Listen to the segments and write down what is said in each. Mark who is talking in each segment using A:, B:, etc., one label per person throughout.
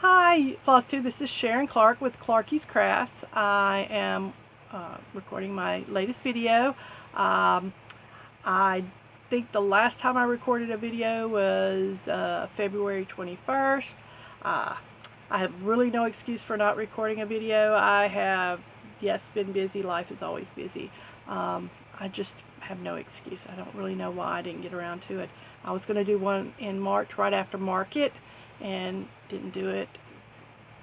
A: Hi, Floss 2. This is Sharon Clark with Clarkey's Crafts. I am recording my latest video. I think the last time I recorded a video was February 21st. I have really no excuse for not recording a video. I have, yes, been busy. Life is always busy. I just have no excuse. I don't really know why I didn't get around to it. I was going to do one in March right after market and didn't do it.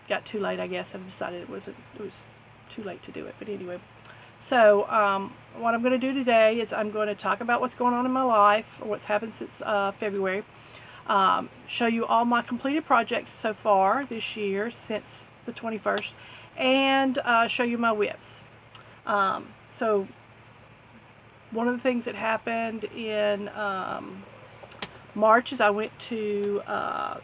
A: Got too late, I guess. I decided it was too late to do it. But anyway, so what I'm going to do today is I'm going to talk about what's going on in my life, or what's happened since February. Show you all my completed projects so far this year since the 21st, and show you my WiPs. So one of the things that happened in March is I went to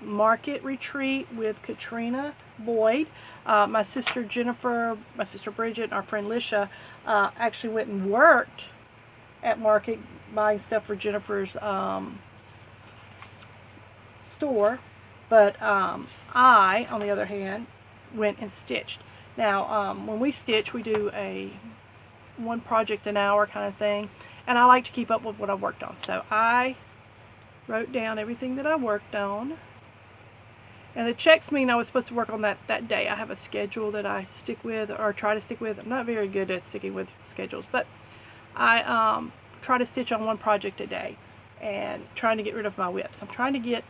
A: market retreat with Katrina Boyd. My sister Jennifer, my sister Bridget, and our friend Lisha actually went and worked at market buying stuff for Jennifer's store. But I, on the other hand, went and stitched. Now, when we stitch, we do a one project an hour kind of thing, and I like to keep up with what I worked on. So I wrote down everything that I worked on, and the checks mean I was supposed to work on that day. I have a schedule that I stick with, or try to stick with. I'm not very good at sticking with schedules, but I try to stitch on one project a day and trying to get rid of my WiPs. I'm trying to get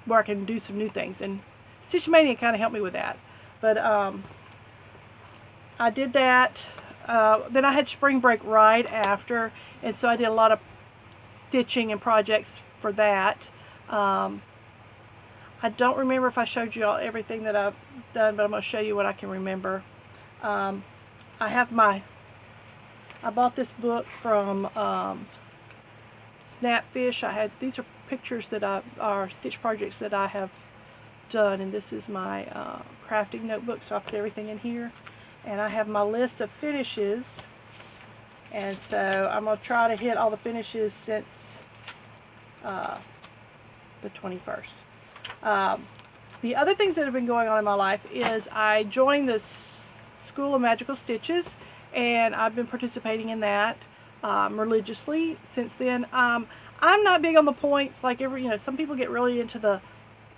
A: where I can do some new things, and Stitch Maynia kind of helped me with that. But I did that. Then I had spring break right after, and so I did a lot of stitching and projects for that. I don't remember if I showed you all everything that I've done, but I'm going to show you what I can remember. I bought this book from Snapfish. These are pictures that are stitch projects that I have done, and this is my crafting notebook, so I put everything in here. And I have my list of finishes, and so I'm going to try to hit all the finishes since the 21st. The other things that have been going on in my life is I joined this School of Magical Stitches, and I've been participating in that religiously since then. I'm not big on the points, like some people get really into the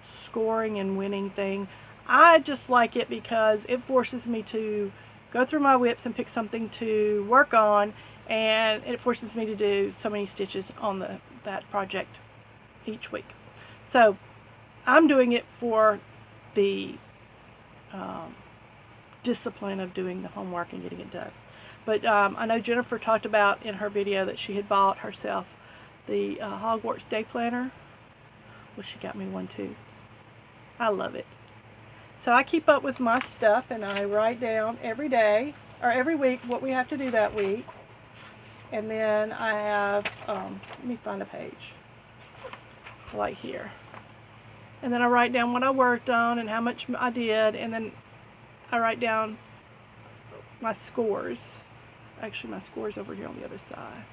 A: scoring and winning thing. I just like it because it forces me to go through my WiPs and pick something to work on, and it forces me to do so many stitches on that project each week. So I'm doing it for the discipline of doing the homework and getting it done. But I know Jennifer talked about in her video that she had bought herself the Hogwarts Day Planner. Well, she got me one too. I love it. So I keep up with my stuff, and I write down every day, or every week, what we have to do that week. And then I have, let me find a page. So like here. And then I write down what I worked on and how much I did, and then I write down my scores. Actually, my score's over here on the other side.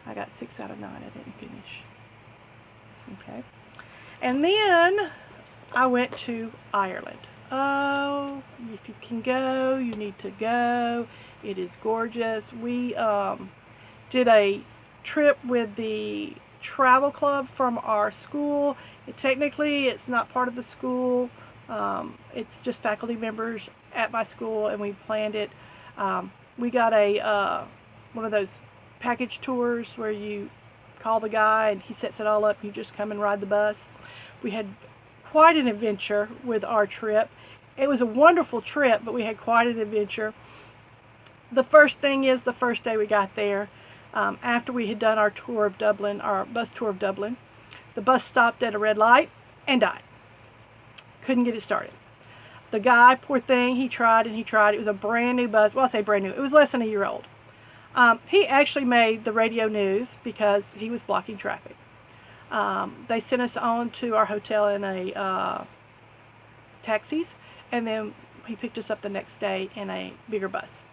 A: I got 6 out of 9. I didn't finish. Okay. And then I went to Ireland. Oh, if you can go, you need to go. It is gorgeous. We did a trip with the travel club from our school. Technically, it's not part of the school. It's just faculty members at my school, and we planned it. We got one of those package tours where you call the guy and he sets it all up. You just come and ride the bus. We had quite an adventure with our trip. It was a wonderful trip, but we had quite an adventure. The first thing is, the first day we got there, after we had done our tour of Dublin, our bus tour of Dublin, the bus stopped at a red light and died. Couldn't get it started. The guy, poor thing, he tried and he tried. It was a brand new bus. Well, I say brand new. It was less than a year old. He actually made the radio news because he was blocking traffic. They sent us on to our hotel in a taxis, and then he picked us up the next day in a bigger bus.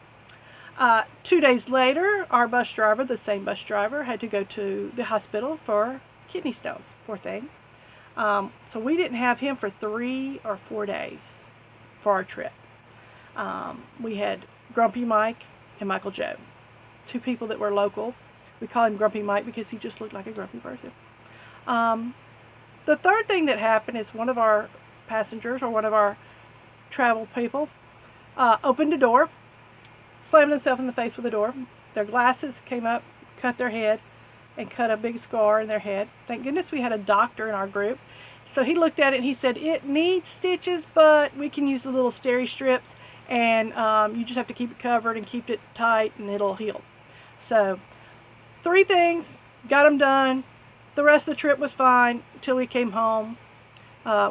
A: 2 days later, our bus driver, the same bus driver, had to go to the hospital for kidney stones. Poor thing. So we didn't have him for 3 or 4 days for our trip. We had Grumpy Mike and Michael Joe, 2 people that were local. We call him Grumpy Mike because he just looked like a grumpy person. The third thing that happened is one of our passengers, or one of our travel people, opened a door, slammed themselves in the face with the door. Their glasses came up, cut their head, and cut a big scar in their head. Thank goodness we had a doctor in our group. So he looked at it and he said, it needs stitches, but we can use the little steri strips, and you just have to keep it covered and keep it tight and it'll heal. So 3 things, got them done. The rest of the trip was fine until we came home.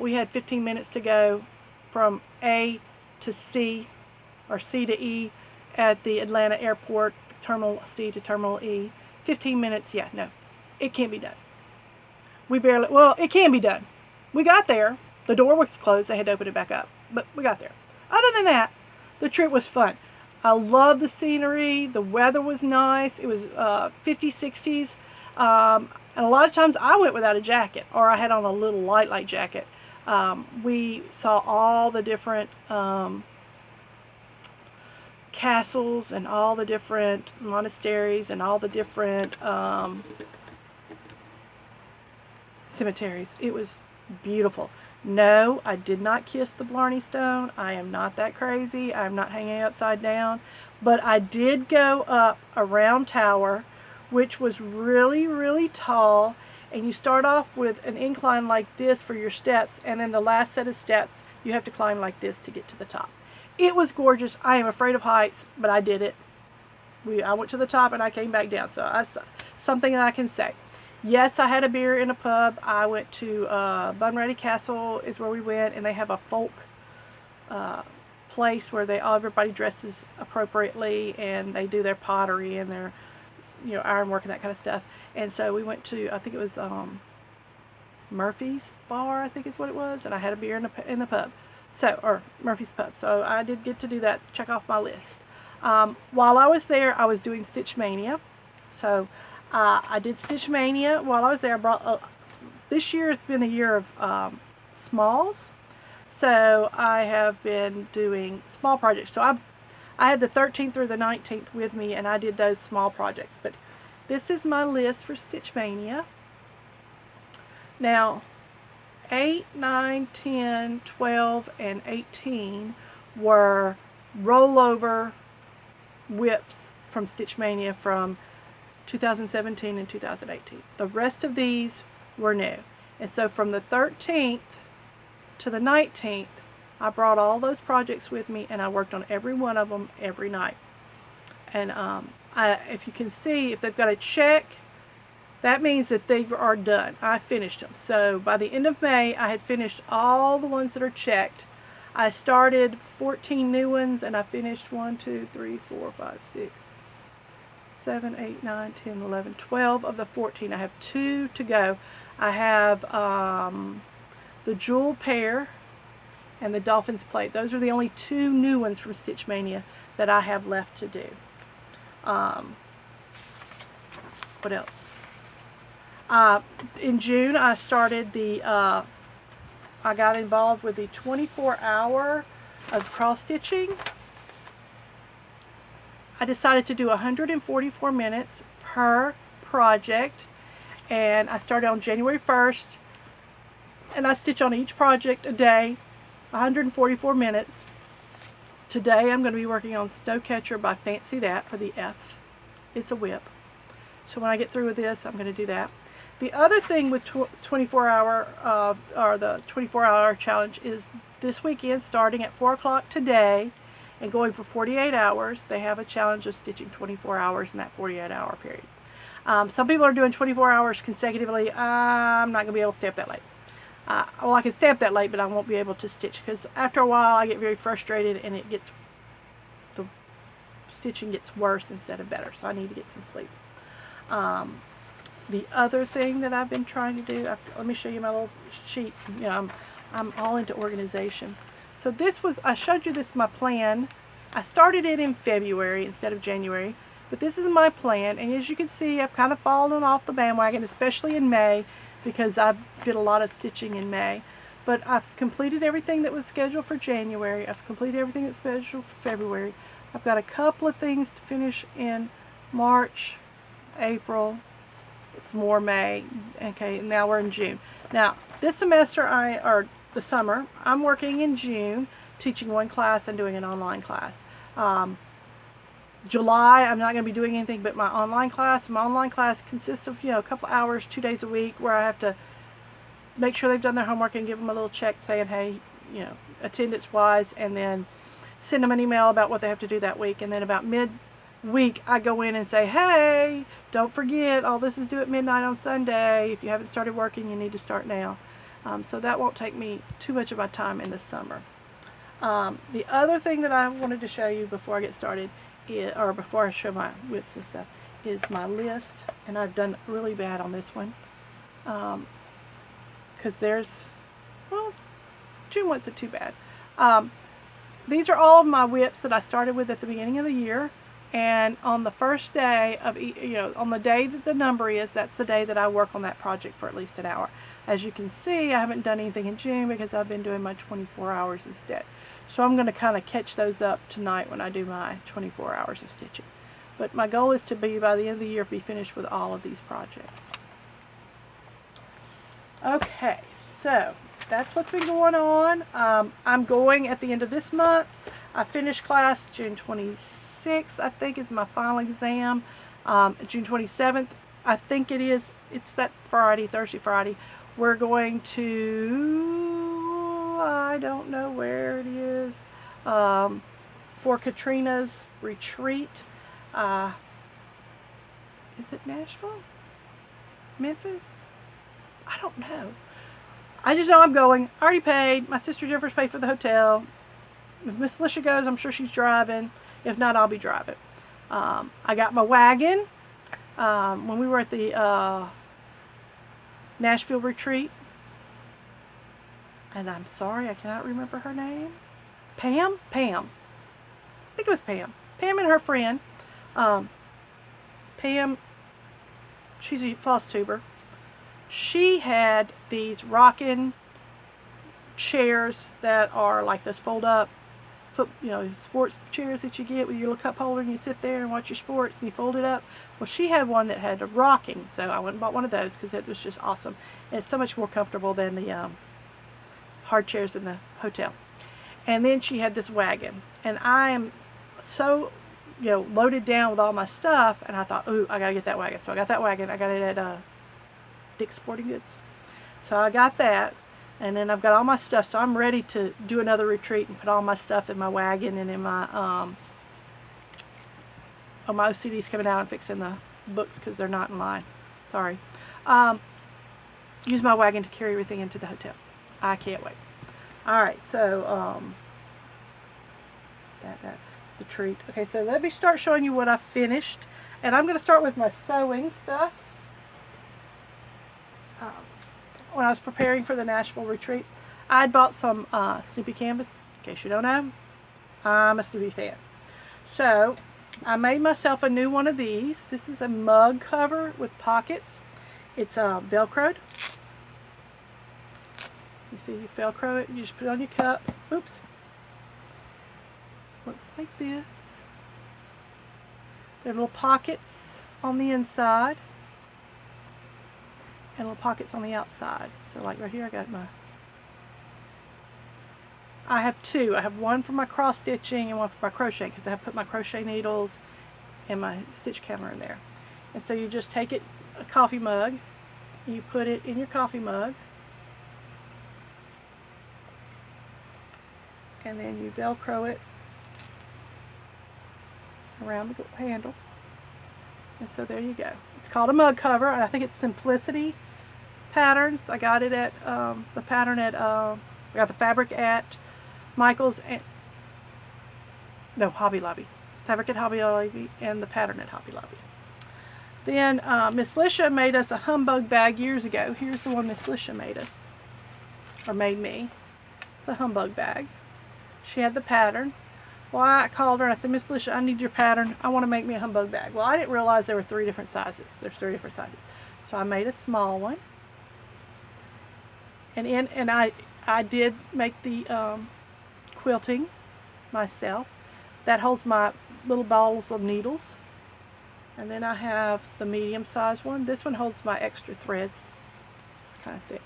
A: We had 15 minutes to go from A to C, or C to E, at the Atlanta airport, Terminal C to Terminal E. 15 minutes, yeah, no, it can't be done. It can be done. We got there. The door was closed. They had to open it back up, but we got there. Other than that, the trip was fun. I love the scenery. The weather was nice. It was 50s, 60s. And a lot of times I went without a jacket, or I had on a little light jacket. We saw all the different castles and all the different monasteries and all the different cemeteries. It was beautiful. No, I did not kiss the Blarney Stone. I am not that crazy. I'm not hanging upside down. But I did go up a round tower, which was really, really tall. And you start off with an incline like this for your steps, and then the last set of steps you have to climb like this to get to the top. It was gorgeous. I am afraid of heights, but I did it. I went to the top and I came back down. So something I can say. Yes, I had a beer in a pub. I went to Bunratty Castle is where we went, and they have a folk place where everybody dresses appropriately, and they do their pottery and their ironwork and that kind of stuff. And so we went to, I think it was Murphy's Bar, I think is what it was, and I had a beer in the pub. Or Murphy's Pub. So I did get to do that. Check off my list. While I was there, I was doing Stitch Maynia. So I did Stitch Maynia while I was there. I brought this year it's been a year of smalls. So I have been doing small projects. So I had the 13th through the 19th with me, and I did those small projects. But this is my list for Stitch Maynia. Now, 8, 9, 10, 12, and 18 were rollover WiPs from Stitch Maynia from 2017 and 2018. The rest of these were new. And so from the 13th to the 19th, I brought all those projects with me, and I worked on every one of them every night. And if you can see, if they've got a check, that means that they are done. I finished them. So by the end of May, I had finished all the ones that are checked. I started 14 new ones, and I finished 1, 2, 3, 4, 5, 6, 7, 8, 9, 10, 11, 12 of the 14. I have 2 to go. I have the Jewel Pair and the Dolphin's Plate. Those are the only 2 new ones from Stitch Maynia that I have left to do. What else? In June, I started I got involved with the 24-hour of cross-stitching. I decided to do 144 minutes per project, and I started on January 1st, and I stitch on each project a day, 144 minutes. Today, I'm going to be working on Stow Catcher by Fancy That for the F. It's a WiP. So when I get through with this, I'm going to do that. The other thing with 24-hour or the 24-hour challenge is this weekend, starting at 4 o'clock today and going for 48 hours. They have a challenge of stitching 24 hours in that 48-hour period. Some people are doing 24 hours consecutively. I'm not going to be able to stay up that late. Well, I can stay up that late, but I won't be able to stitch because after a while I get very frustrated, and the stitching gets worse instead of better. So I need to get some sleep. The other thing that I've been trying to do, let me show you my little sheets. I'm all into organization. So I showed you my plan. I started it in February instead of January, but this is my plan. And as you can see, I've kind of fallen off the bandwagon, especially in May. because I did a lot of stitching in May. But I've completed everything that was scheduled for January. I've completed everything that's scheduled for February. I've got a couple of things to finish in March, April. It's more May. Okay, now we're in June. Now, this semester, or the summer, I'm working in June, teaching one class and doing an online class. July, I'm not going to be doing anything but my online class. My online class consists of, a couple hours, 2 days a week, where I have to make sure they've done their homework and give them a little check saying, hey, attendance-wise, and then send them an email about what they have to do that week. And then about mid-week, I go in and say, hey, don't forget, all this is due at midnight on Sunday. If you haven't started working, you need to start now. So that won't take me too much of my time in the summer. The other thing that I wanted to show you before I get started, or before I show my WIPs and stuff, is my list. And I've done really bad on this one. Because June wasn't too bad. These are all of my WIPs that I started with at the beginning of the year, and on the first day of, on the day that the number is, that's the day that I work on that project for at least an hour. As you can see, I haven't done anything in June because I've been doing my 24 hours instead. So I'm going to kind of catch those up tonight when I do my 24 hours of stitching. But my goal is to be, by the end of the year, be finished with all of these projects. Okay, so that's what's been going on. I'm going at the end of this month. I finished class June 26th, I think, is my final exam. June 27th, I think it is. It's that Friday, Thursday, Friday. We're going to, I don't know where it is, for Katrina's retreat. Is it Nashville? Memphis? I don't know. I just know I'm going. I already paid. My sister Jennifer's paid for the hotel. If Miss Alicia goes, I'm sure she's driving. If not, I'll be driving. I got my wagon when we were at the Nashville retreat. And I'm sorry, I cannot remember her name. Pam? Pam. I think it was Pam. Pam and her friend. Pam, she's a Floss tuber. She had these rocking chairs that are like this fold-up, sports chairs that you get with your little cup holder, and you sit there and watch your sports and you fold it up. Well, she had one that had a rocking, so I went and bought one of those because it was just awesome. And it's so much more comfortable than the hard chairs in the hotel. And then she had this wagon, and I am so loaded down with all my stuff, and I thought, ooh, I gotta get that wagon. So I got that wagon. I got it at Dick's Sporting Goods. So I got that, and then I've got all my stuff, so I'm ready to do another retreat and put all my stuff in my wagon and in my my OCD's coming out and fixing the books because they're not in line. Sorry. Use my wagon to carry everything into the hotel. I can't wait. Alright, so the treat. Okay, so let me start showing you what I finished, and I'm going to start with my sewing stuff. When I was preparing for the Nashville retreat, I'd bought some Snoopy canvas. In case you don't know, I'm a Snoopy fan. So I made myself a new one of these. This is a mug cover with pockets. It's Velcroed. You see, you Velcro it, you just put it on your cup. Oops. Looks like this. There are little pockets on the inside and little pockets on the outside. So like right here, I got I have two. I have one for my cross stitching and one for my crochet, because I have put my crochet needles and my stitch counter in there. And so you just take it, a coffee mug, you put it in your coffee mug, and then you Velcro it around the handle. And so there you go. It's called a mug cover, and I think it's Simplicity Patterns. I got it at the pattern at I got the fabric at Michael's and Hobby Lobby. Fabric at Hobby Lobby and the pattern at Hobby Lobby. Then Miss Lisha made us a humbug bag years ago. Here's the one Miss Lisha made us, or made me. It's a humbug bag. She had the pattern. Well, I called her and I said, Miss Lisha, I need your pattern. I want to make me a humbug bag. Well, I didn't realize there were 3 different sizes. There's 3 different sizes. So I made a small one. And I did make the quilting myself. That holds my little balls of needles. And then I have the medium sized one. This one holds my extra threads. It's kind of thick.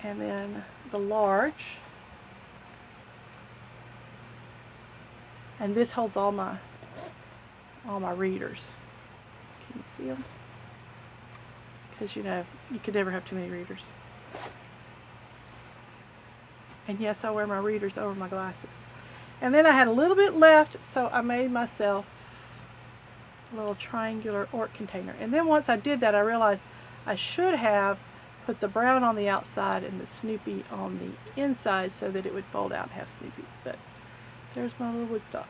A: And then the large. And this holds all my readers. Can you see them? Because you know, you could never have too many readers. And yes, I wear my readers over my glasses. And then I had a little bit left, so I made myself a little triangular orc container. And then once I did that, I realized I should have put the brown on the outside and the Snoopy on the inside so that it would fold out and have Snoopies. But there's my little woodstock.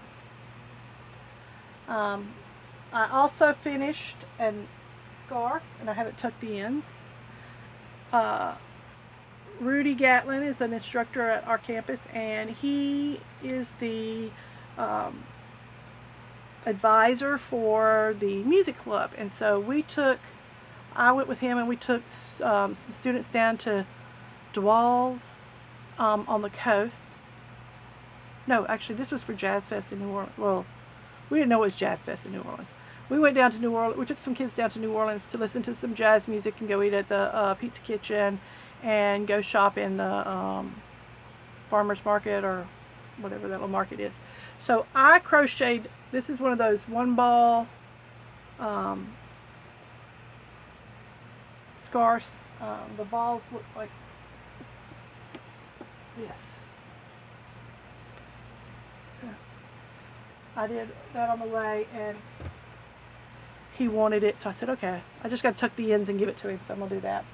A: I also finished a scarf, and I haven't tucked the ends. Rudy Gatlin is an instructor at our campus, and he is the advisor for the music club. And so I went with him, and we took some students down to Dwalls on the coast. No, actually, this was for Jazz Fest in New Orleans. Well, we didn't know it was Jazz Fest in New Orleans. We went down to New Orleans. We took some kids down to New Orleans to listen to some jazz music and go eat at the Pizza Kitchen and go shop in the farmer's market or whatever that little market is. So I crocheted, this is one of those one ball scarves. The balls look like this. So I did that on the way, and he wanted it, so I said, okay, I just got to tuck the ends and give it to him, so I'm going to do that.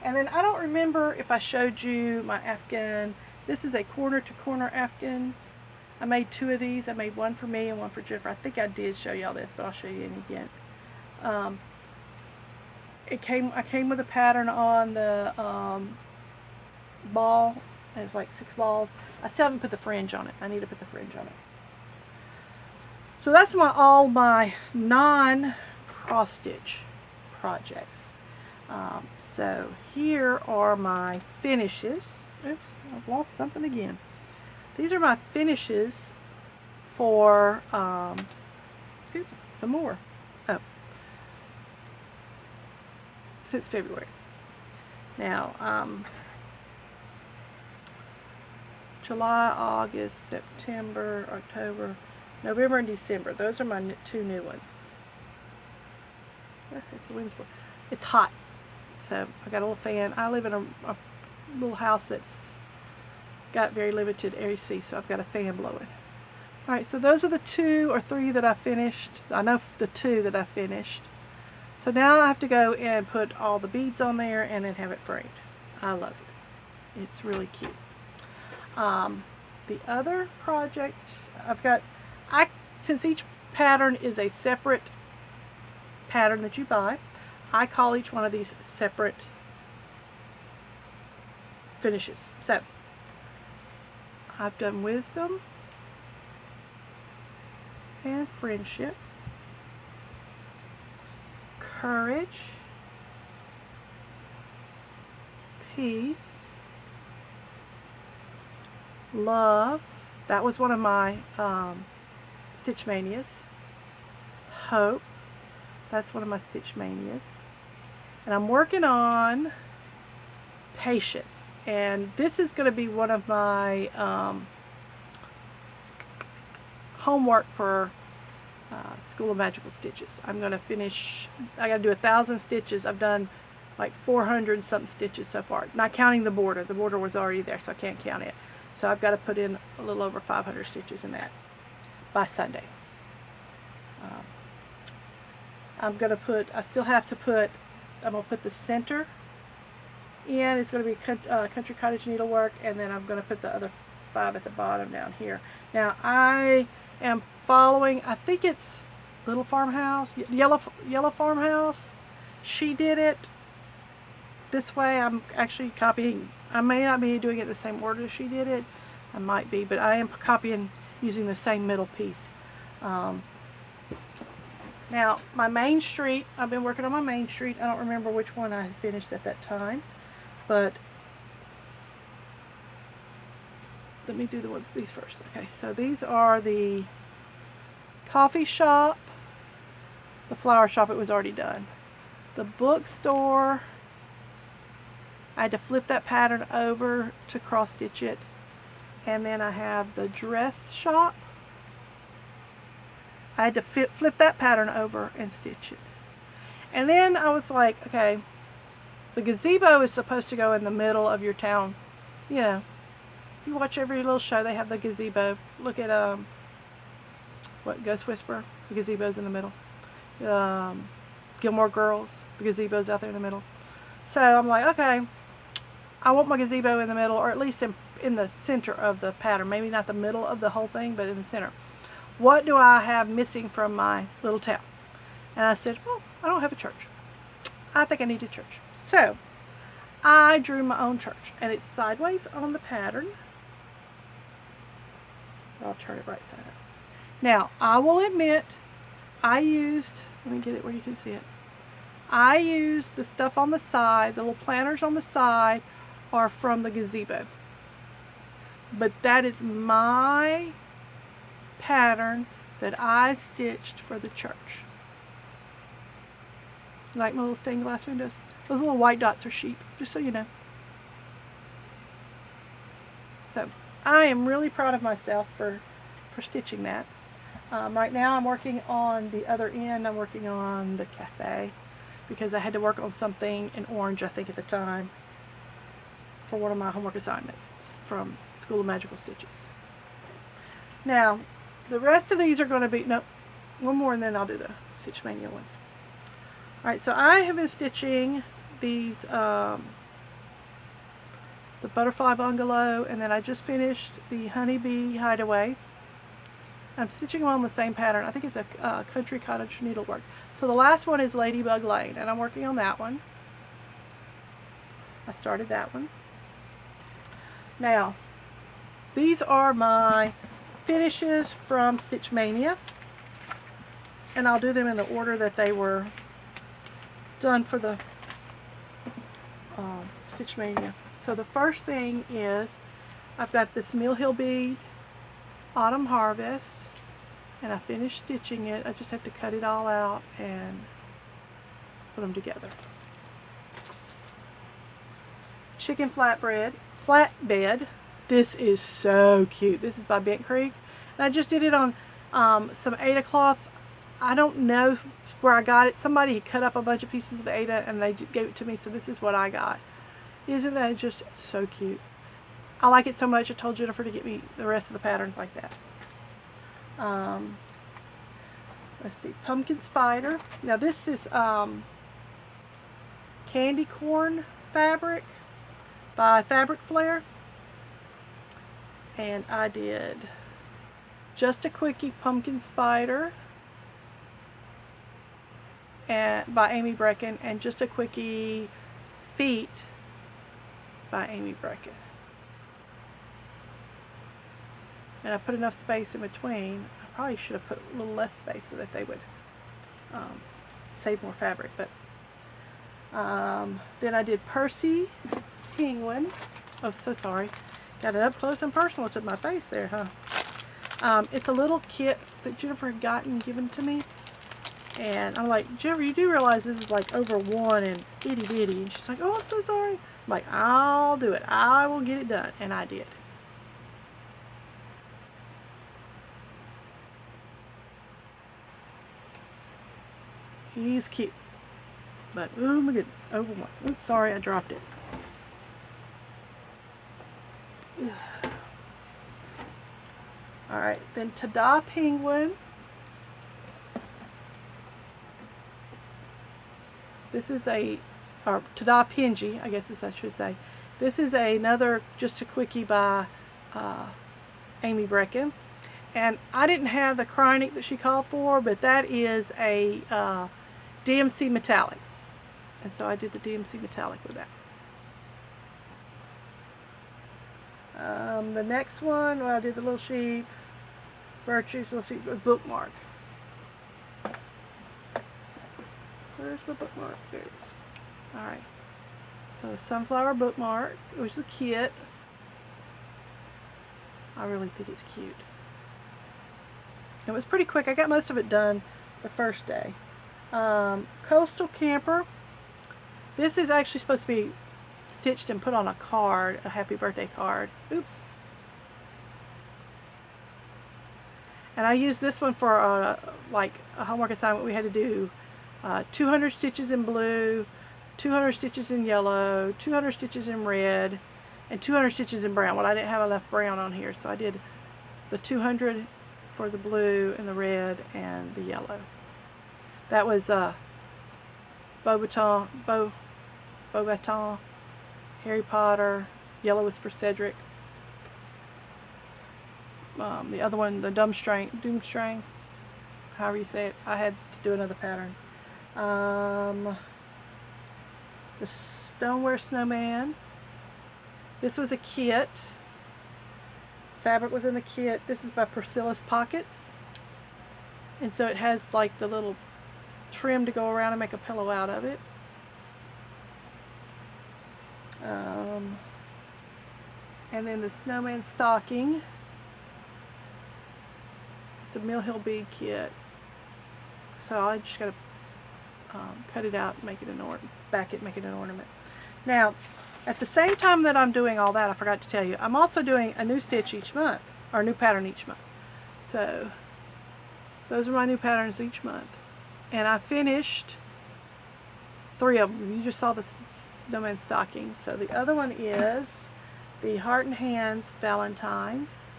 A: And then I don't remember if I showed you my Afghan. This is a corner to corner Afghan. I made two of these. I made one for me and one for Jennifer. I think I did show y'all this, but I'll show you again. I came with a pattern on the ball. It was like 6 balls. I still haven't put the fringe on it. I need to put the fringe on it. So that's all my non-cross stitch projects. So here are my finishes. Oops, I've lost something again. These are my finishes for, oops, some more. Oh, since February. Now, July, August, September, October, November, and December. Those are my 2 new ones. It's the wind's blowing. It's hot, so I got a little fan. I live in a little house that's got very limited AC, so I've got a fan blowing. Alright, so those are the 2 or 3 that I finished. I know the 2 that I finished. So now I have to go and put all the beads on there and then have it framed. I love it. It's really cute. The other projects I've got, since each pattern is a separate pattern that you buy, I call each one of these separate finishes. So I've done wisdom and friendship, courage, peace, love. That was one of my Stitch Manias. Hope. That's one of my Stitch Manias. And I'm working on patience. And this is going to be one of my homework for School of Magical Stitches. I'm going to finish, I got to do 1,000 stitches. I've done like 400 something stitches so far. Not counting the border. The border was already there, so I can't count it. So I've got to put in a little over 500 stitches in that by Sunday. I'm going to put, I still have to put, I'm going to put the center in. It's going to be Country Cottage Needlework, and then I'm going to put the other 5 at the bottom down here. Now I am following, I think it's Little Farmhouse, Yellow Farmhouse. She did it this way. I'm actually copying. I may not be doing it in the same order as she did it. I might be, but I am copying using the same middle piece. Now, my Main Street, I've been working on my Main Street. I don't remember which one I finished at that time. But let me do these first. Okay, so these are the coffee shop, the flower shop, it was already done. The bookstore, I had to flip that pattern over to cross stitch it. And then I have the dress shop. I had to flip that pattern over and stitch it. And then I was like, okay, the gazebo is supposed to go in the middle of your town. You know, if you watch every little show, they have the gazebo. Look at, what, Ghost Whisperer? The gazebo's in the middle. Gilmore Girls, the gazebo's out there in the middle. So I'm like, okay, I want my gazebo in the middle, or at least in the center of the pattern. Maybe not the middle of the whole thing, but in the center. What do I have missing from my little town? And I said, well, I don't have a church. I think I need a church. So I drew my own church, and it's sideways on the pattern. I'll turn it right side up. Now, I will admit, I used, let me get it where you can see it. I used the stuff on the side, the little planters on the side are from the gazebo. But that is my pattern that I stitched for the church. Like my little stained glass windows. Those little white dots are sheep, just so you know. So, I am really proud of myself for stitching that. Right now I'm working on the other end. I'm working on the cafe because I had to work on something in orange, I think, at the time for one of my homework assignments from School of Magical Stitches. Now, the rest of these are going to be, no, one more and then I'll do the Stitch Maynia ones. Alright, so I have been stitching these, the butterfly bungalow, and then I just finished the honeybee hideaway. I'm stitching them on the same pattern. I think it's a country cottage needlework. So the last one is Ladybug Lane, and I'm working on that one. I started that one. Now, these are my finishes from Stitch Maynia, and I'll do them in the order that they were done for the Stitch Maynia. So the first thing is I've got this Mill Hill bead Autumn Harvest, and I finished stitching it. I just have to cut it all out and put them together. Chicken flatbed. This is so cute. This is by Bent Creek, and I just did it on some Aida cloth. I don't know where I got it. Somebody cut up a bunch of pieces of Aida and they gave it to me, so this is what I got. Isn't that just so cute? I like it so much I told Jennifer to get me the rest of the patterns like that. Let's see, Pumpkin Spider. Now this is candy corn fabric by Fabric Flare. And I did Just a Quickie Pumpkin Spider by Amy Brecken, and Just a Quickie Feet by Amy Brecken. And I put enough space in between. I probably should have put a little less space so that they would save more fabric. But then I did Percy Penguin. Oh, so sorry. Got it up close and personal to my face there, huh? It's a little kit that Jennifer had given to me. And I'm like, Jennifer, you do realize this is like over one and itty bitty. And she's like, oh, I'm so sorry. I'm like, I'll do it. I will get it done. And I did. He's cute. But, oh my goodness, over one. Oops, sorry, I dropped it. Alright, then Ta-Da Penguin. This is or Ta-Da Pingy, I guess I should say. This is another Just a Quickie by Amy Brecken. And I didn't have the Cryonic that she called for, but that is a DMC metallic. And so I did the DMC metallic with that. The next one, well, I did the little sheep, Virtue's little sheep, bookmark. Where's my bookmark? There it is. Alright. So sunflower bookmark, which is a kit. I really think it's cute. It was pretty quick. I got most of it done the first day. Coastal Camper. This is actually supposed to be stitched and put on a card, a happy birthday card. Oops. And I used this one for like a homework assignment. We had to do 200 stitches in blue, 200 stitches in yellow, 200 stitches in red, and 200 stitches in brown. Well, I didn't have enough brown on here, so I did the 200 for the blue and the red and the yellow. That was Beauxbaton, Harry Potter. Yellow was for Cedric. The other one, the Doomstring, however you say it. I had to do another pattern. The Stoneware Snowman. This was a kit. Fabric was in the kit. This is by Priscilla's Pockets. And so it has like the little trim to go around and make a pillow out of it. And then the Snowman Stocking. It's a Mill Hill bead kit. So I just got to cut it out and make it an make it an ornament. Now, at the same time that I'm doing all that, I forgot to tell you, I'm also doing a new stitch each month, or a new pattern each month. So those are my new patterns each month. And I finished 3 of them. You just saw the Snowman Stocking. So the other one is the Heart and Hands Valentine's.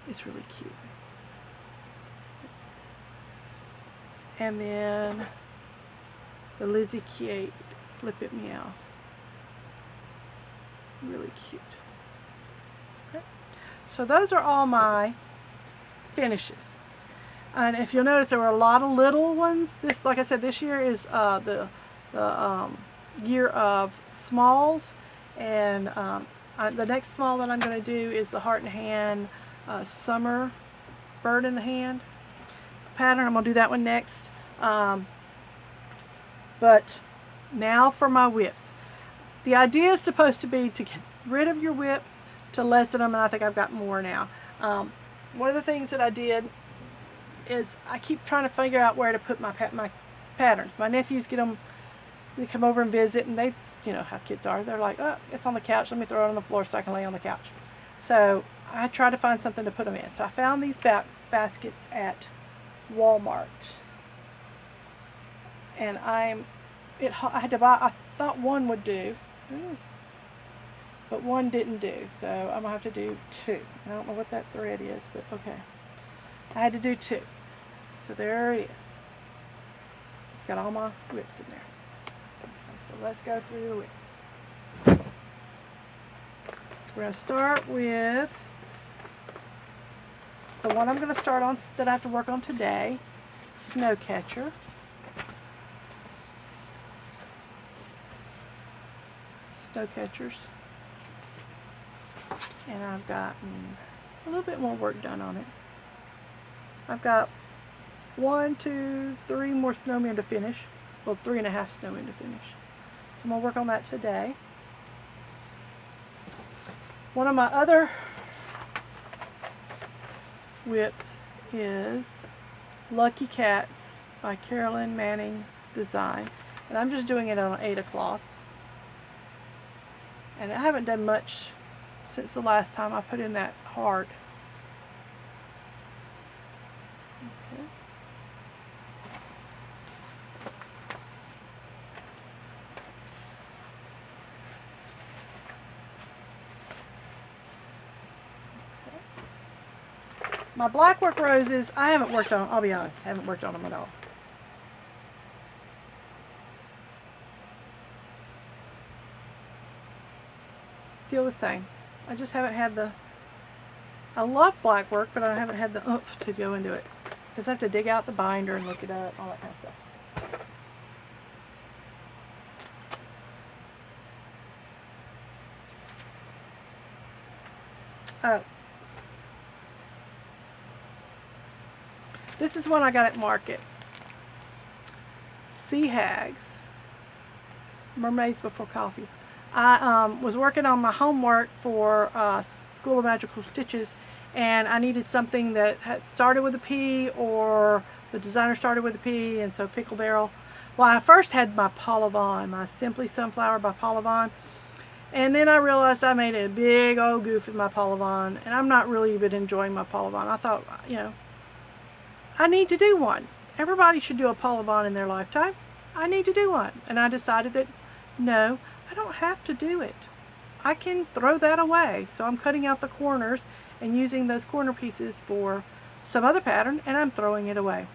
A: It's really cute. And then the Lizzie Kate Flip It Meow. Really cute. Okay. So those are all my finishes. And if you'll notice, there were a lot of little ones. This, like I said, this year is the year of smalls. And the next small that I'm going to do is the Heart and Hand Summer Bird in the Hand pattern. I'm going to do that one next. But now for my whips. The idea is supposed to be to get rid of your whips, to lessen them, and I think I've got more now. One of the things that I did is I keep trying to figure out where to put my patterns. My nephews get them, they come over and visit, and they, you know how kids are. They're like, oh, it's on the couch, let me throw it on the floor so I can lay on the couch. So I try to find something to put them in. So I found these baskets at Walmart. And I had to buy, I thought one would do, but one didn't do, so I'm going to have to do 2. I don't know what that thread is, but okay. I had to do 2. So there it is. It's got all my whips in there. So let's go through the whips. So we're going to start with the one I'm going to start on that I have to work on today, Snowcatcher. Snowcatchers. And I've gotten a little bit more work done on it. I've got 1, 2, 3 more snowmen to finish. Well, 3.5 snowmen to finish. So I'm going to work on that today. One of my other whips is Lucky Cats by Carolyn Manning Design. And I'm just doing it on 8 o'clock. And I haven't done much since the last time I put in that heart. Okay. My blackwork roses, I haven't worked on, I'll be honest, I haven't worked on them at all. Still the same. I just haven't had the, I love black work, but I haven't had the oomph to go into it. Just have to dig out the binder and look it up, all that kind of stuff. Oh. This is one I got at Market. Sea Hags, Mermaids Before Coffee. I was working on my homework for School of Magical Stitches, and I needed something that had started with a P, or the designer started with a P, and so Pickle Barrel. Well, I first had my Paula Vaughn, my Simply Sunflower by Paula Vaughn, and then I realized I made a big old goof in my Paula Vaughn, and I'm not really even enjoying my Paula Vaughn. I thought, you know, I need to do one. Everybody should do a Paula Vaughn in their lifetime. I need to do one. And I decided that, no, I don't have to do it. I can throw that away. So I'm cutting out the corners and using those corner pieces for some other pattern, and I'm throwing it away.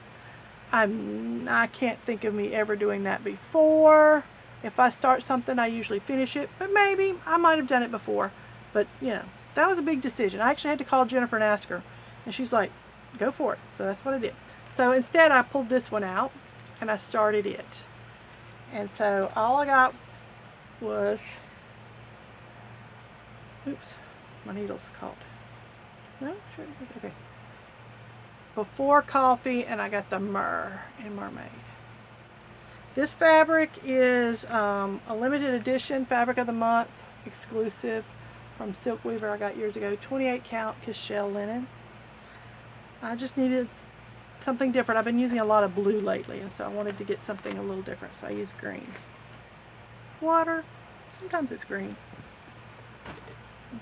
A: I can't think of me ever doing that before. If I start something, I usually finish it, but maybe I might have done it before. But, you know, that was a big decision. I actually had to call Jennifer and ask her, and she's like, go for it. So that's what I did. So instead, I pulled this one out, and I started it. And so all I got was, oops, my needle's caught. No? Sure. Okay. Before Coffee, and I got the Myrrh in Mermaid. This fabric is a limited edition fabric of the month, exclusive from Silk Weaver I got years ago. 28 count Cashel linen. I just needed something different. I've been using a lot of blue lately, and so I wanted to get something a little different, so I used green. Water. Sometimes it's green.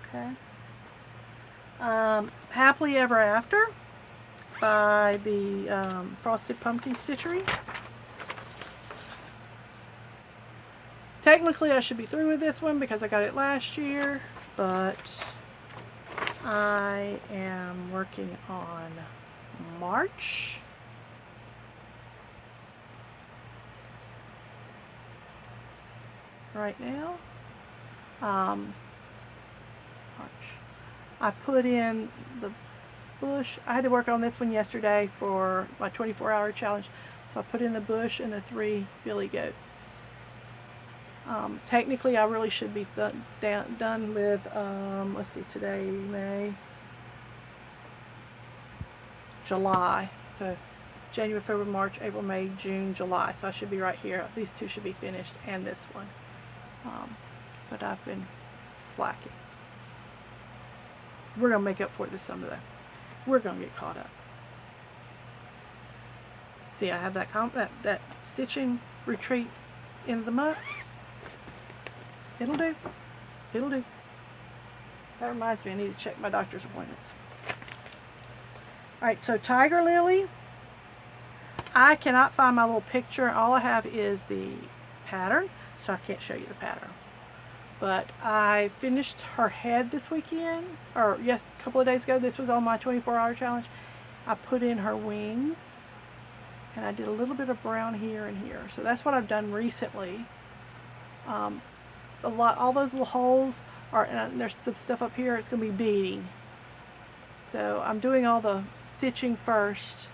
A: Okay. Happily Ever After by the Frosted Pumpkin Stitchery. Technically, I should be through with this one because I got it last year, but I am working on March. Right now. March. I put in the bush. I had to work on this one yesterday for my 24-hour challenge, so I put in the bush and the 3 billy goats. Technically, I really should be done with, let's see, today, May, July. So January, February, March, April, May, June, July. So I should be right here. These 2 should be finished, and this one. But I've been slacking. We're going to make up for it this summer, though. We're going to get caught up. See, I have that stitching retreat in the month. It'll do. It'll do. That reminds me, I need to check my doctor's appointments. Alright, so Tiger Lily. I cannot find my little picture. All I have is the pattern, so I can't show you the pattern. But I finished her head this weekend, or yes, a couple of days ago. This was on my 24-hour challenge. I put in her wings, and I did a little bit of brown here and here. So that's what I've done recently. All those little holes are, and there's some stuff up here. It's going to be beading. So I'm doing all the stitching first,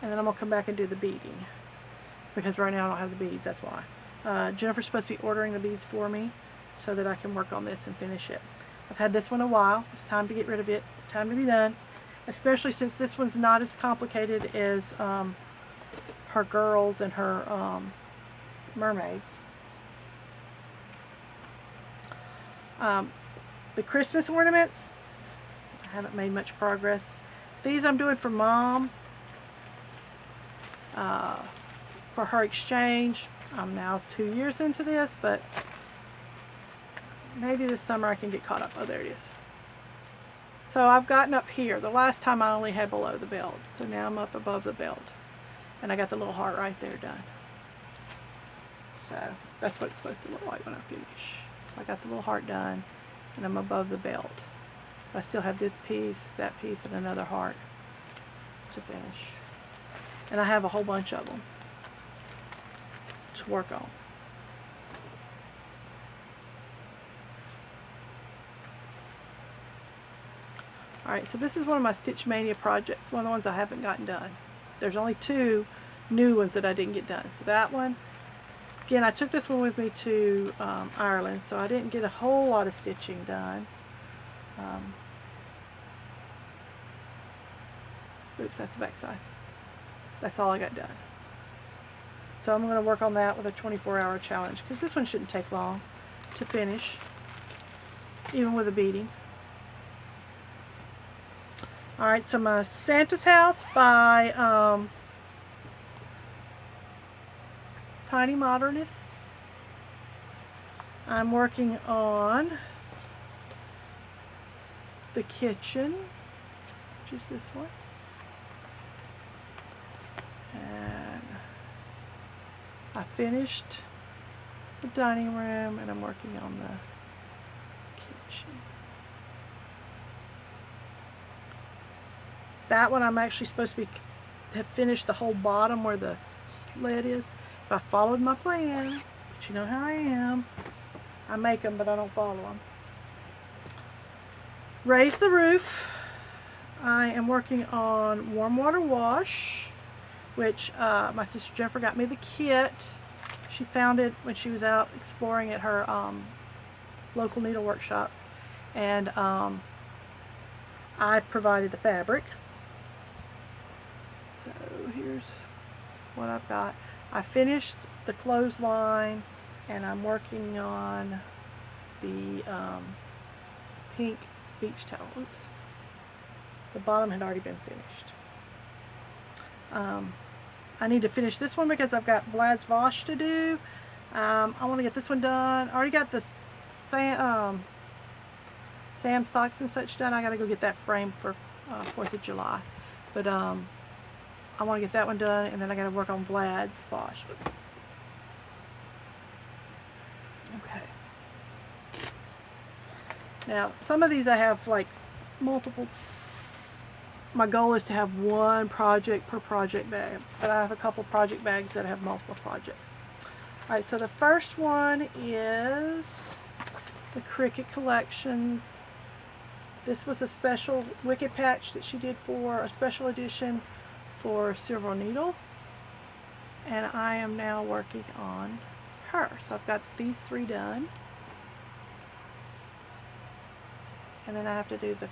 A: and then I'm going to come back and do the beading. Because right now I don't have the beads, that's why. Jennifer's supposed to be ordering the beads for me so that I can work on this and finish it. I've had this one a while. It's time to get rid of it. Time to be done. Especially since this one's not as complicated as her girls and her mermaids. The Christmas ornaments, I haven't made much progress. These I'm doing for Mom, for her exchange. I'm now 2 years into this, but maybe this summer I can get caught up. Oh, there it is. So I've gotten up here. The last time I only had below the belt, so now I'm up above the belt. And I got the little heart right there done. So that's what it's supposed to look like when I finish. So I got the little heart done, and I'm above the belt. I still have this piece, that piece, and another heart to finish. And I have a whole bunch of them to work on. Alright, so this is one of my Stitch Mania projects, one of the ones I haven't gotten done. There's only 2 new ones that I didn't get done. So that one, again, I took this one with me to Ireland, so I didn't get a whole lot of stitching done. Oops, that's the back side. That's all I got done. So I'm going to work on that with a 24-hour challenge, because this one shouldn't take long to finish, even with a beading. Alright, so my Santa's House by Tiny Modernist. I'm working on the kitchen, which is this one. And I finished the dining room, and I'm working on the kitchen. That one I'm actually supposed to have finished the whole bottom where the sled is. If I followed my plan, but you know how I am. I make them, but I don't follow them. Raise the roof. I am working on warm water wash, which my sister Jennifer got me the kit. She found it when she was out exploring at her local needle workshops, and I provided the fabric. So here's what I've got. I finished the clothesline, and I'm working on the pink beach towel. Oops. The bottom had already been finished. I need to finish this one because I've got Vlad's Vosh to do. I want to get this one done. I already got the Sam socks and such done. I got to go get that framed for 4th of July. But I want to get that one done, and then I got to work on Vlad's Vosh. Okay. Now, some of these I have like multiple. My goal is to have one project per project bag, but I have a couple project bags that have multiple projects. Alright, so the first one is the Cricut Collections. This was a special Wicked patch that she did for a special edition for Silver Needle, and I am now working on her. So I've got these 3 done, and then I have to do the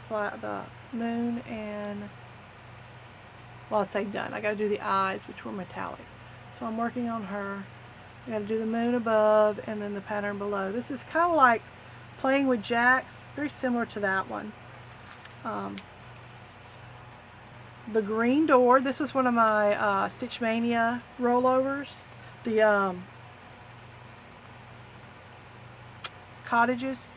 A: moon and, well, I say done. I got to do the eyes, which were metallic. So I'm working on her. I got to do the moon above and then the pattern below. This is kind of like playing with jacks, very similar to that one. The green door, this was one of my Stitch Maynia rollovers. The cottages,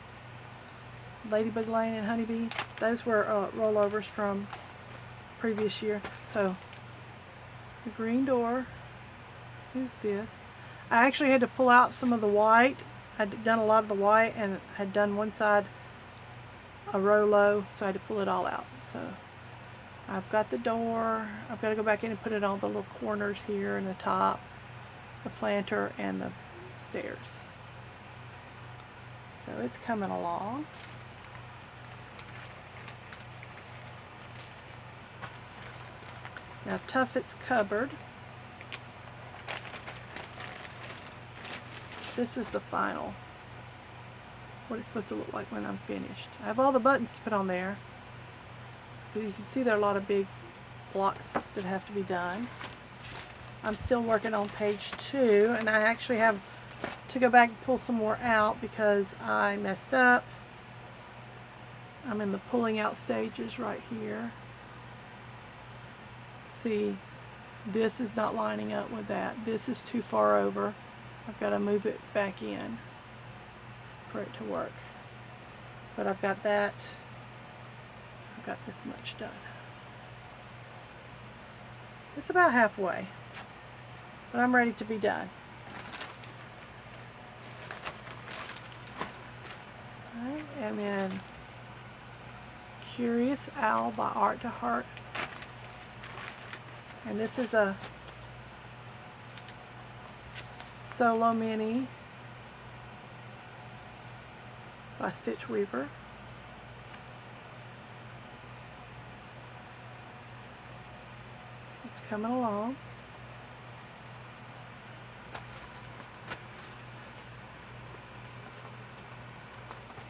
A: Ladybug Lane and Honeybee, those were rollovers from previous year. So the green door is this. I actually had to pull out some of the white. I'd done a lot of the white and had done one side a row low, so I had to pull it all out. So I've got the door. I've got to go back in and put it on the little corners here and the top, the planter, and the stairs. So it's coming along. Now Tuffet's cupboard. This is the final, what it's supposed to look like when I'm finished. I have all the buttons to put on there, but you can see there are a lot of big blocks that have to be done. I'm still working on page 2, and I actually have to go back and pull some more out because I messed up. I'm in the pulling out stages right here. See, this is not lining up with that. This is too far over. I've got to move it back in for it to work. But I've got that. I've got this much done. It's about halfway, but I'm ready to be done. Alright, and then Curious Owl by Art to Heart. And this is a solo mini by Stitch Weaver. It's coming along.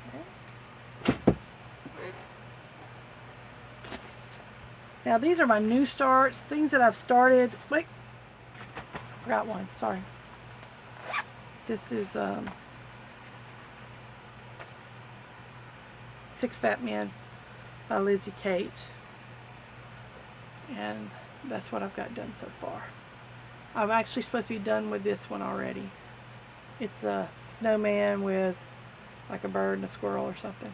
A: Okay. Now these are my new starts, things that I've started. Wait. Forgot one, sorry. This is Six Fat Men by Lizzie Kate. And that's what I've got done so far. I'm actually supposed to be done with this one already. It's a snowman with like a bird and a squirrel or something.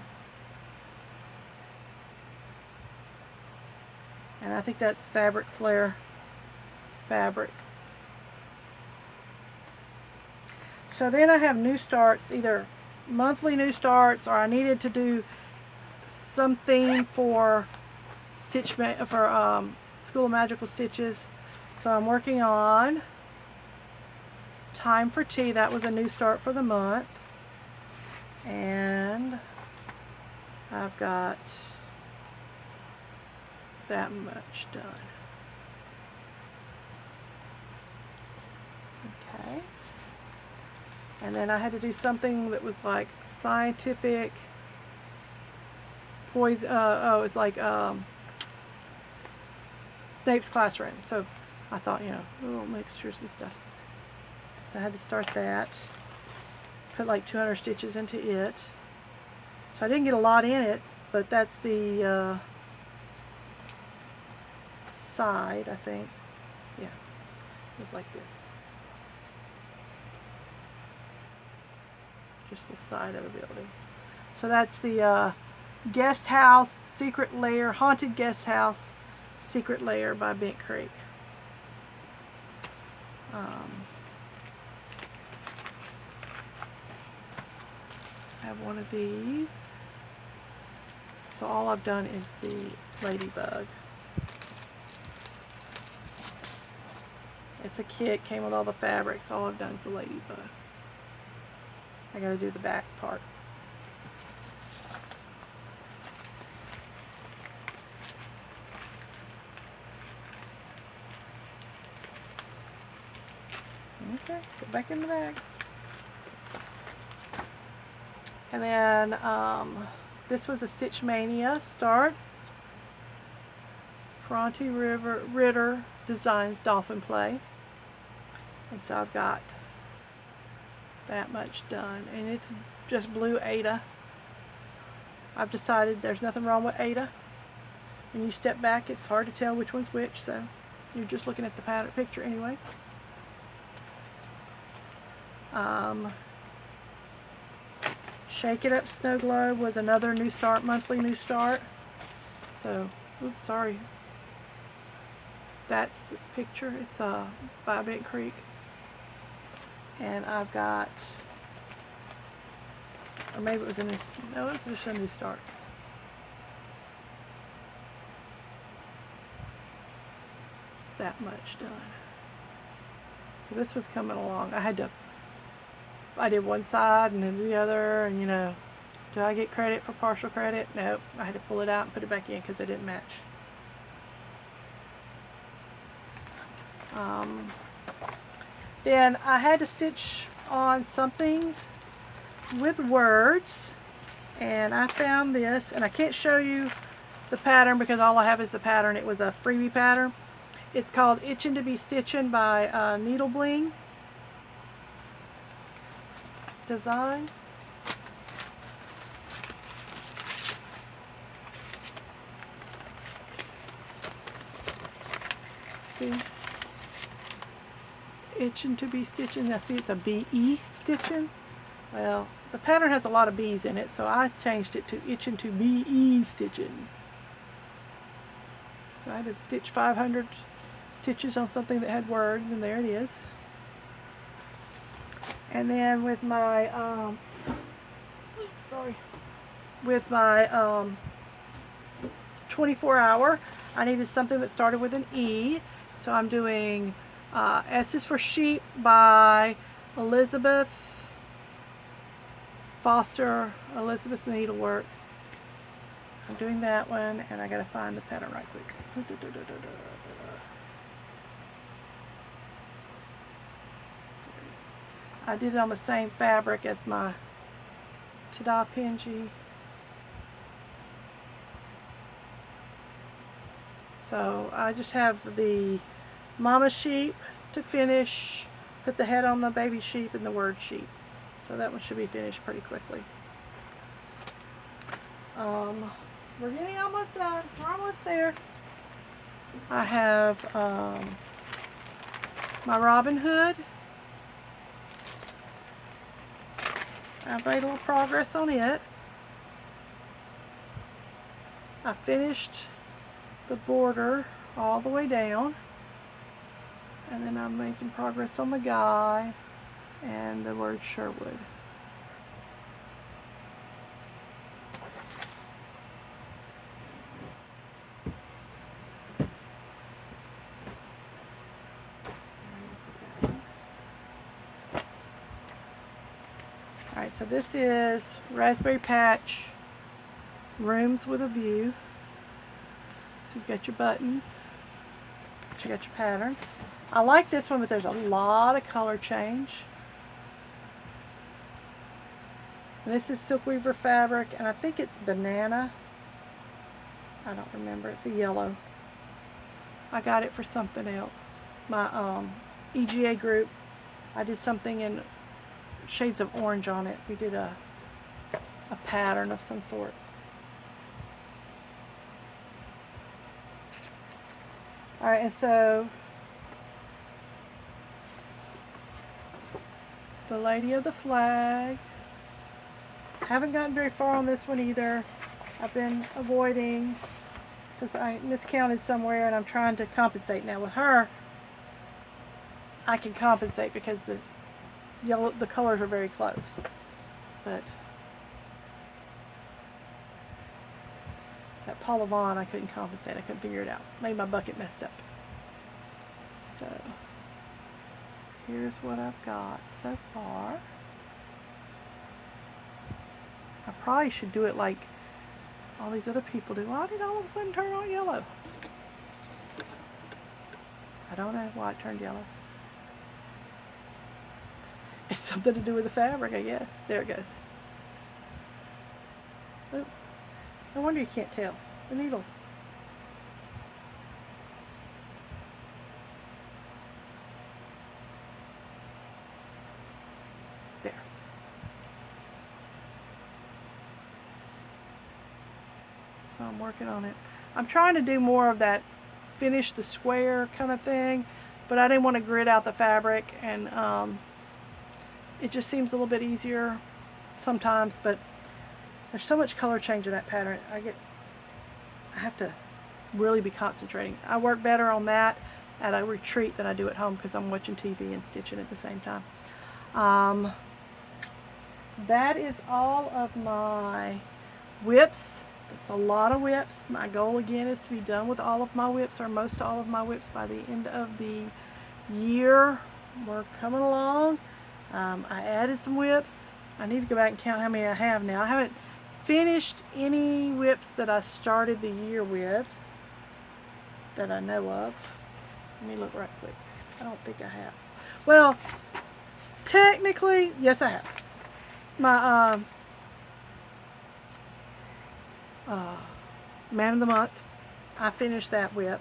A: And I think that's Fabric Flare fabric. So then I have new starts, either monthly new starts, or I needed to do something for School of Magical Stitches. So I'm working on Time for Tea. That was a new start for the month. And I've got that much done. Okay. And then I had to do something that was like scientific poison. It's like Snape's classroom. So I thought, little mixtures and stuff. So I had to start that. Put like 200 stitches into it. So I didn't get a lot in it, but that's the side, I think. Yeah, it was like this. Just the side of the building. So that's the Guest House Secret Lair, Haunted Guest House Secret Lair by Bent Creek. I have one of these. So all I've done is the ladybug. It's a kit, came with all the fabrics. All I've done is the ladybug. I gotta do the back part. Okay, go back in the bag. And then this was a Stitch Mania start. Bronte Ritter Designs Dolphin Play. And so I've got that much done. And it's just blue Ada. I've decided there's nothing wrong with Ada. When you step back, it's hard to tell which one's which, so you're just looking at the pattern picture anyway. Shake It Up Snow Globe was another new start, monthly new start. So, oops, sorry. That's the picture. It's by Bent Creek. And I've got, or maybe it was a new, no, it was just a new start. That much done. So this was coming along. I did one side and then the other, and do I get credit for partial credit? Nope. I had to pull it out and put it back in because they didn't match. Then I had to stitch on something with words, and I found this, and I can't show you the pattern because all I have is the pattern. It was a freebie pattern. It's called Itchin' to be Stitchin' by Needle Bling Design. See? Itchin' to be Stitchin'. Now see, it's a B-E stitching. Well, the pattern has a lot of B's in it, so I changed it to Itchin' to B-E stitching. So I had to stitch 500 stitches on something that had words, and there it is. And then with my, with my 24 hour, I needed something that started with an E. So I'm doing S is for Sheep by Elizabeth Foster, Elizabeth's Needlework. I'm doing that one, and I gotta find the pattern right quick. I did it on the same fabric as my Ta-Da Pinji. So I just have the Mama Sheep to finish, put the head on the baby sheep and the word sheep. So that one should be finished pretty quickly. We're getting almost done. We're almost there. I have my Robin Hood. I've made a little progress on it. I finished the border all the way down, and then I made some progress on the guy and the word Sherwood. Alright, so this is Raspberry Patch Rooms with a View. So you've got your buttons, you got your pattern. I like this one, but there's a lot of color change. And this is Silk Weaver fabric, and I think it's banana. I don't remember. It's a yellow. I got it for something else. My EGA group, I did something in shades of orange on it. We did a pattern of some sort. Alright, and so the Lady of the Flag. Haven't gotten very far on this one either. I've been avoiding because I miscounted somewhere and I'm trying to compensate. Now with her, I can compensate because the colors are very close. But that Paula Vaughn, I couldn't compensate. I couldn't figure it out. Made my bucket messed up. So here's what I've got so far. I probably should do it like all these other people do. Why did all of a sudden turn on yellow? I don't know why it turned yellow. It's something to do with the fabric, I guess. There it goes. Oh, no wonder you can't tell. The needle. There. So I'm working on it. I'm trying to do more of that finish the square kind of thing, but I didn't want to grit out the fabric, and it just seems a little bit easier sometimes, but there's so much color change in that pattern. I have to really be concentrating. I work better on that at a retreat than I do at home because I'm watching TV and stitching at the same time. That is all of my whips. That's a lot of whips. My goal again is to be done with all of my whips, or most all of my whips, by the end of the year. We're coming along. I added some whips. I need to go back and count how many I have now. I haven't finished any whips that I started the year with that I know of. Let me look right quick. I don't think I have. Well, technically, yes I have. My Man of the Month, I finished that whip.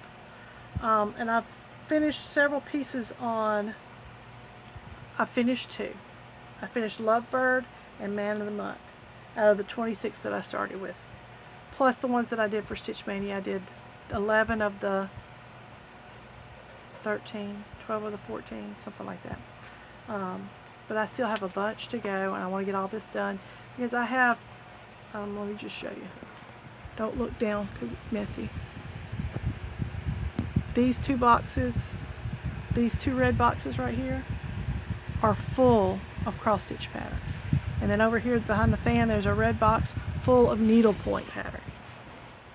A: And I've finished several pieces on, I finished 2. I finished Lovebird and Man of the Month out of the 26 that I started with. Plus the ones that I did for Stitch Maynia. I did 11 of the 13, 12 of the 14, something like that. But I still have a bunch to go, and I want to get all this done because I have, let me just show you. Don't look down because it's messy. These 2 boxes, these 2 red boxes right here, are full of cross stitch patterns. And then over here behind the fan there's a red box full of needlepoint patterns.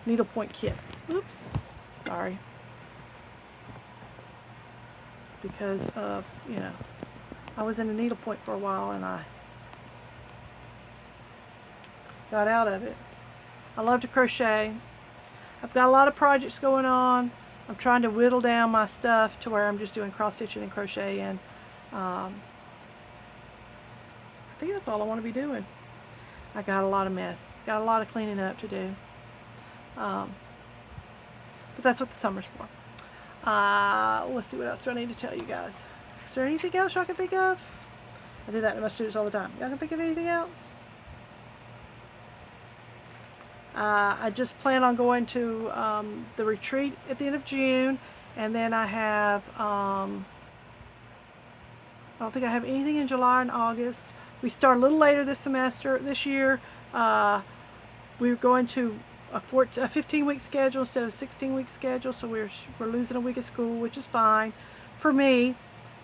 A: Needlepoint kits. Oops. Sorry. Because of, you know, I was in a needlepoint for a while and I got out of it. I love to crochet. I've got a lot of projects going on. I'm trying to whittle down my stuff to where I'm just doing cross stitching and crochet, and I think that's all I want to be doing. I got a lot of mess. Got a lot of cleaning up to do. But that's what the summer's for. Let's see, what else do I need to tell you guys? Is there anything else y'all can think of? I do that to my students all the time. Y'all can think of anything else? I just plan on going to the retreat at the end of June, and then I have, I don't think I have anything in July and August. We start a little later this year. We're going to a 15-week schedule instead of a 16-week schedule, so we're losing a week of school, which is fine for me.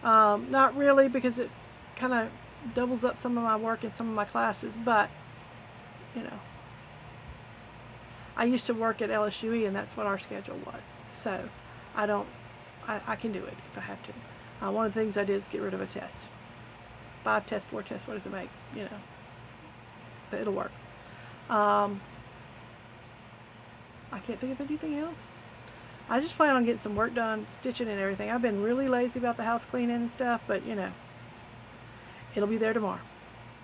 A: Not really, because it kind of doubles up some of my work and some of my classes, but you know, I used to work at LSUE, and that's what our schedule was. So I can do it if I have to. One of the things I did is get rid of a test. 5 tests, 4 tests, what does it make? You know, it'll work. I can't think of anything else. I just plan on getting some work done, stitching and everything. I've been really lazy about the house cleaning and stuff, but you know, it'll be there tomorrow.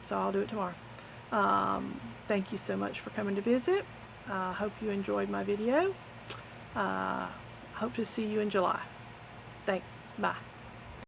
A: So I'll do it tomorrow. Thank you so much for coming to visit. Hope you enjoyed my video. Hope to see you in July. Thanks. Bye.